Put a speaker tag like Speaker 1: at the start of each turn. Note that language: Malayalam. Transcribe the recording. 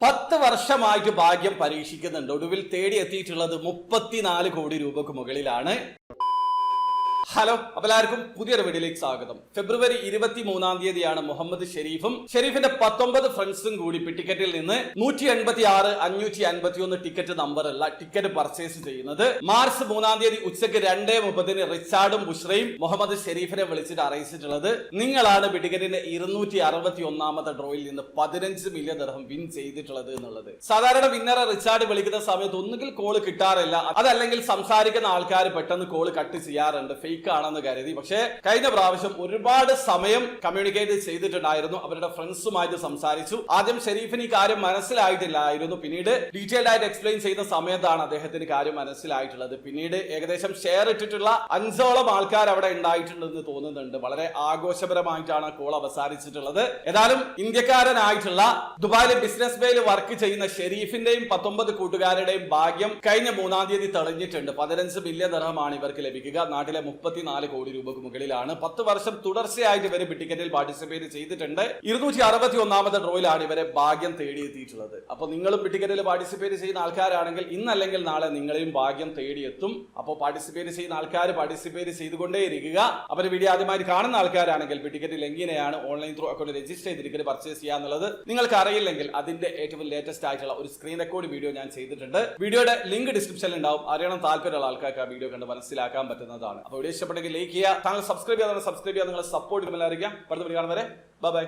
Speaker 1: 10 വർഷമായിട്ട് ഭാഗ്യം പരീക്ഷിക്കുന്നുണ്ട്. ഒടുവിൽ തേടിയെത്തിയിട്ടുള്ളത് 34 കോടി രൂപക്ക് മുകളിലാണ്. ഹലോ, അപ്പോൾ എല്ലാവർക്കും പുതിയൊരു വീഡിയോയിലേക്ക് സ്വാഗതം. ഫെബ്രുവരി 23-ാം തീയതിയാണ് മുഹമ്മദ് ഷെരീഫിന്റെ 19 ഫ്രണ്ട്സും കൂടി ടിക്കറ്റിൽ നിന്ന് 186 551 ടിക്കറ്റ് നമ്പറുള്ള ടിക്കറ്റ് പർച്ചേസ് ചെയ്യുന്നത്. മാർച്ച് 3-ാം തീയതി ഉച്ചയ്ക്ക് 2:30 റിച്ചാർഡും ബുഷ്രയും മുഹമ്മദ് ഷെരീഫിനെ വിളിച്ചിട്ട് അറിയിച്ചിട്ടുള്ളത് നിങ്ങളാണ് ടിക്കറ്റിന്റെ 261-ാമത്തെ ഡ്രോയിൽ നിന്ന് 15 മില്യൺ ദിർഹം വിൻ ചെയ്തിട്ടുള്ളത് എന്നുള്ളത്. സാധാരണ വിന്നറെ റിച്ചാർഡ് വിളിക്കുന്ന സമയത്ത് ഒന്നുകിൽ കോള് കിട്ടാറില്ല, അതല്ലെങ്കിൽ സംസാരിക്കുന്ന ആൾക്കാർ പെട്ടെന്ന് കോള് കട്ട് ചെയ്യാറുണ്ട്, ഫേക്ക് ആണെന്ന് കരുതി. പക്ഷേ കഴിഞ്ഞ പ്രാവശ്യം ഒരുപാട് സമയം കമ്മ്യൂണിക്കേറ്റ് ചെയ്തിട്ടുണ്ടായിരുന്നു, അവരുടെ ഫ്രണ്ട്സുമായിട്ട് സംസാരിച്ചു. ആദ്യം ഷെരീഫിന് ഈ കാര്യം മനസ്സിലായിട്ടില്ലായിരുന്നു, പിന്നീട് ഡീറ്റെയിൽഡ് ആയിട്ട് എക്സ്പ്ലെയിൻ ചെയ്ത സമയത്താണ് അദ്ദേഹത്തിന് കാര്യം മനസ്സിലായിട്ടുള്ളത്. പിന്നീട് ഏകദേശം ഷെയർ ഇട്ടിട്ടുള്ള 5ഓളം ആൾക്കാർ അവിടെ ഉണ്ടായിട്ടുണ്ടെന്ന് തോന്നുന്നുണ്ട്. വളരെ ആഘോഷപരമായിട്ടാണ് കോൾ അവസാനിച്ചിട്ടുള്ളത്. ഏതായാലും ഇന്ത്യക്കാരനായിട്ടുള്ള ദുബായിലെ ബിസിനസ് ബേയിൽ വർക്ക് ചെയ്യുന്ന ഷെരീഫിന്റെയും 19 കൂട്ടുകാരുടെയും ഭാഗ്യം കഴിഞ്ഞ 3-ാം തീയതി തെളിഞ്ഞിട്ടുണ്ട്. 15 മില്യൺ ദിർഹമാണ് ഇവർക്ക് ലഭിക്കുക. നാട്ടിലെ 34 കോടി രൂപക്ക് മുകളിലാണ്. 10 വർഷം തുടർച്ചയായിട്ട് ഇവര് ടിക്കറ്റിൽ പാർട്ടിസിപ്പേറ്റ് ചെയ്തിട്ടുണ്ട്. 261-ാമത്തെ ഡ്രോയിലാണ് ഇവരെ ഭാഗ്യം തേടിയെത്തിയിട്ടുള്ളത്. അപ്പൊ നിങ്ങളും ടിക്കറ്റിൽ പാർട്ടിസിപ്പേറ്റ് ചെയ്യുന്ന ആൾക്കാരാണെങ്കിൽ ഇന്നല്ലെങ്കിൽ നാളെ നിങ്ങളെയും ഭാഗ്യം തേടിയെത്തും. അപ്പോൾ പാർട്ടിസിപ്പേറ്റ് ചെയ്യുന്ന ആൾക്കാർ പാർട്ടിസിപ്പേറ്റ് ചെയ്തുകൊണ്ടേയിരിക്കുക. അപ്പോൾ വീഡിയോ ആദ്യമായി കാണുന്ന ആൾക്കാരാണെങ്കിൽ ടിക്കറ്റിൽ എങ്ങനെയാണ് ഓൺലൈൻ ത്രൂ അക്കൗണ്ട് രജിസ്റ്റർ ചെയ്ത് ടിക്കറ്റ് പർച്ചേസ് ചെയ്യാന്നുള്ളത് നിങ്ങൾക്ക് അറിയില്ലെങ്കിൽ അതിന്റെ ഏറ്റവും ലേറ്റസ്റ്റ് ആയിട്ടുള്ള ഒരു സ്ക്രീൻ റെക്കോർഡ് വീഡിയോ ഞാൻ ചെയ്തിട്ടുണ്ട്. വീഡിയോയുടെ ലിങ്ക് ഡിസ്ക്രിപ്ഷനിൽ ഉണ്ടാവും. അറിയണം താല്പര്യമുള്ള ആൾക്കാർക്ക് ആ വീഡിയോ കണ്ട് മനസ്സിലാക്കാൻ പറ്റുന്നതാണ്. അപ്പോൾ വീഡിയോ ഇഷ്ടപ്പെട്ടെങ്കിൽ ലൈക്ക് ചെയ്യുക, ചാനൽ സബ്സ്ക്രൈബ് ചെയ്യാതെ നിങ്ങളെ സപ്പോർട്ട് ചെയ്യുമെന്നറിയിക്കുക. അടുത്ത വീഡിയോ കാണും വരെ ബൈ.